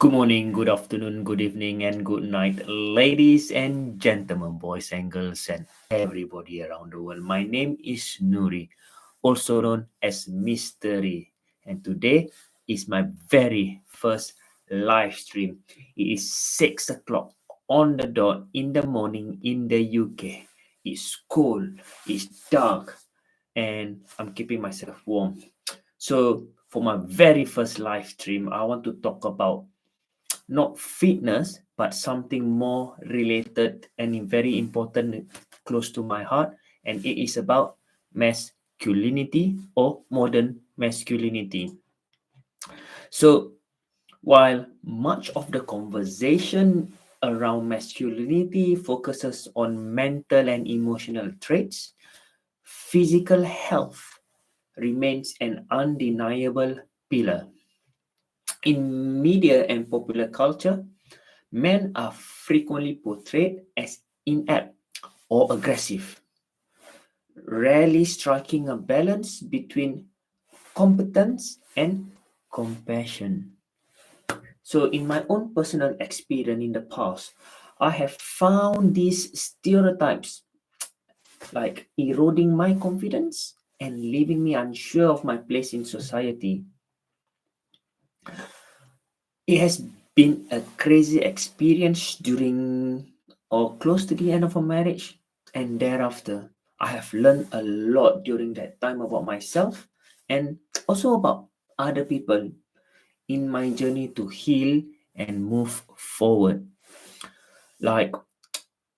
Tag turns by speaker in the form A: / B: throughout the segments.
A: Good morning, good afternoon, good evening, and good night, ladies and gentlemen, boys and girls, and everybody around the world. My name is Nuri, also known as Mister.Ri, and today is my very first live stream. It is 6 o'clock on the dot in the morning in the UK. It's cold, it's dark, and I'm keeping myself warm. So, for my very first live stream, I want to talk about not fitness, but something more related and very important, close to my heart, and it is about masculinity or modern masculinity. So, while much of the conversation around masculinity focuses on mental and emotional traits, physical health remains an undeniable pillar. In media and popular culture, men are frequently portrayed as inept or aggressive, rarely striking a balance between competence and compassion. So, in my own personal experience in the past, I have found these stereotypes like eroding my confidence and leaving me unsure of my place in society. It has been a crazy experience during or close to the end of a marriage and thereafter. I have learned a lot during that time about myself and also about other people in my journey to heal and move forward. Like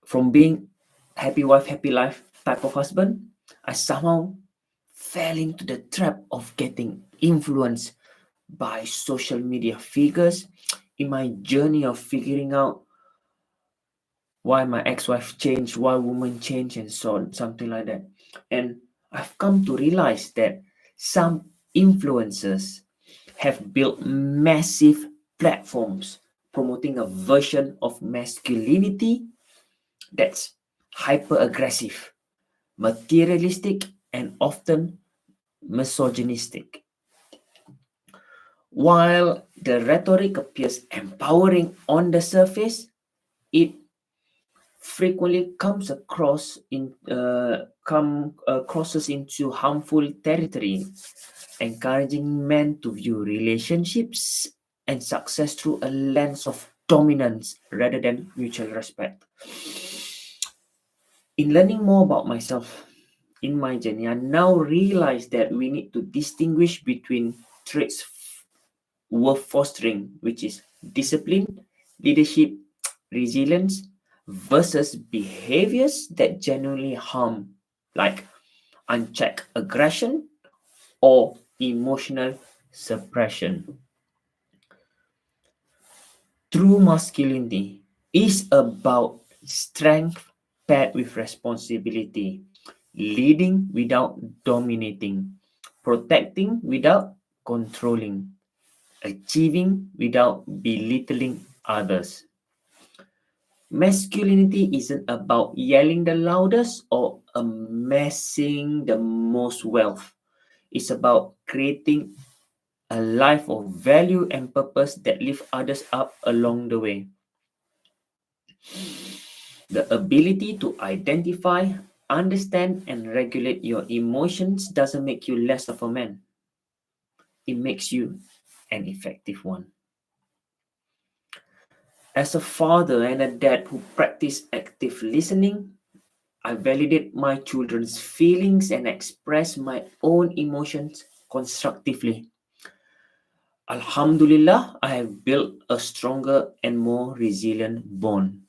A: from being happy wife, happy life type of husband, I somehow fell into the trap of getting influenced by social media figures in my journey of figuring out why my ex-wife changed, why women change, and so on, something like that. And I've come to realize that some influencers have built massive platforms promoting a version of masculinity that's hyper aggressive, materialistic, and often misogynistic. While the rhetoric appears empowering on the surface, it frequently crosses into harmful territory, encouraging men to view relationships and success through a lens of dominance rather than mutual respect. In learning more about myself in my journey, I now realize that we need to distinguish between traits worth fostering, which is discipline, leadership, resilience, versus behaviors that genuinely harm, like unchecked aggression or emotional suppression. True masculinity is about strength paired with responsibility, leading without dominating, protecting without controlling, achieving without belittling others. Masculinity isn't about yelling the loudest or amassing the most wealth. It's about creating a life of value and purpose that lift others up along the way. The ability to identify, understand, and regulate your emotions doesn't make you less of a man. It makes you an effective one. As a father and a dad who practice active listening, I validate my children's feelings and express my own emotions constructively. Alhamdulillah, I have built a stronger and more resilient bond.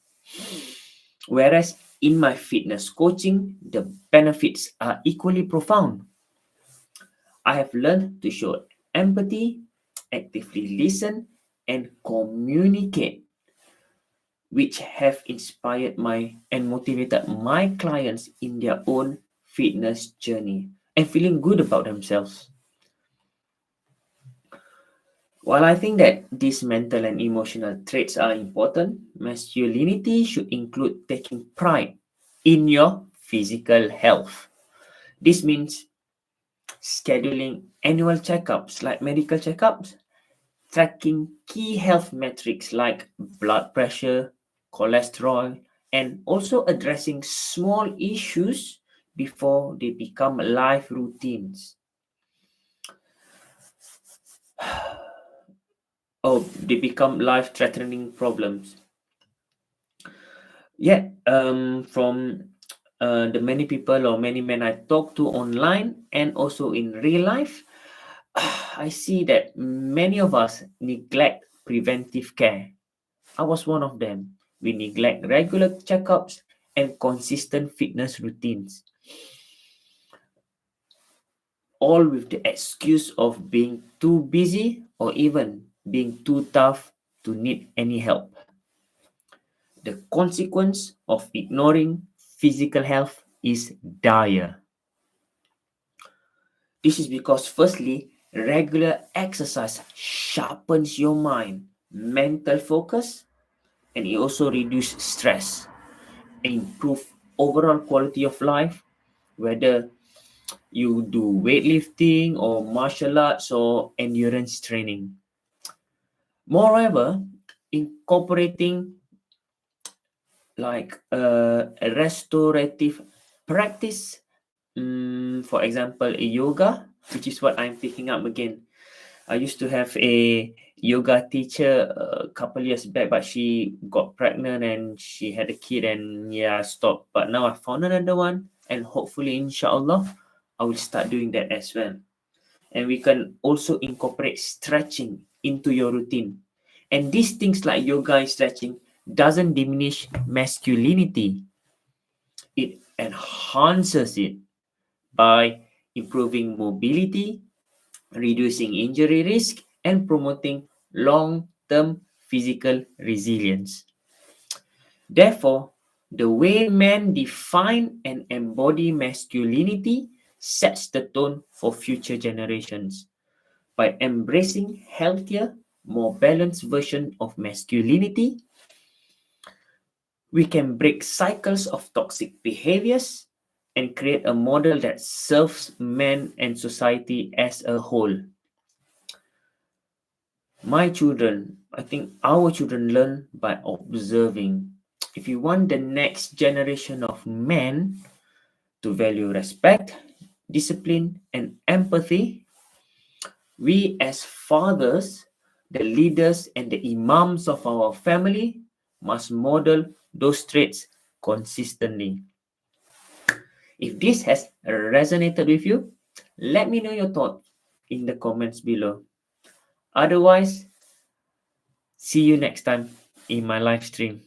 A: Whereas in my fitness coaching, the benefits are equally profound. I have learned to show empathy, actively listen, and communicate, which have inspired my and motivated my clients in their own fitness journey and feeling good about themselves. While I think that these mental and emotional traits are important, masculinity should include taking pride in your physical health. This means scheduling annual checkups like medical checkups, tracking key health metrics like blood pressure, cholesterol, and also addressing small issues before they become life routines. They become life threatening problems. Yeah, from the many people or many men I talk to online and also in real life, I see that many of us neglect preventive care. I was one of them. We neglect regular checkups and consistent fitness routines, all with the excuse of being too busy or even being too tough to need any help. The consequence of ignoring physical health is dire. This is because, firstly, regular exercise sharpens your mind, mental focus, and it also reduces stress and improve overall quality of life, whether you do weightlifting or martial arts or endurance training. Moreover, incorporating like a restorative practice, for example, a yoga, which is what I'm picking up again. I used to have a yoga teacher a couple years back, but she got pregnant and she had a kid, and yeah, I stopped. But now I found another one, and hopefully, inshallah, I will start doing that as well. And we can also incorporate stretching into your routine. And these things like yoga and stretching doesn't diminish masculinity. It enhances it by improving mobility, reducing injury risk, and promoting long-term physical resilience. Therefore, the way men define and embody masculinity sets the tone for future generations. By embracing healthier, more balanced version of masculinity, we can break cycles of toxic behaviors and create a model that serves men and society as a whole. My children, I think our children learn by observing. If you want the next generation of men to value respect, discipline, and empathy, we as fathers, the leaders, and the imams of our family must model those traits consistently. If this has resonated with you, let me know your thoughts in the comments below. Otherwise, see you next time in my live stream.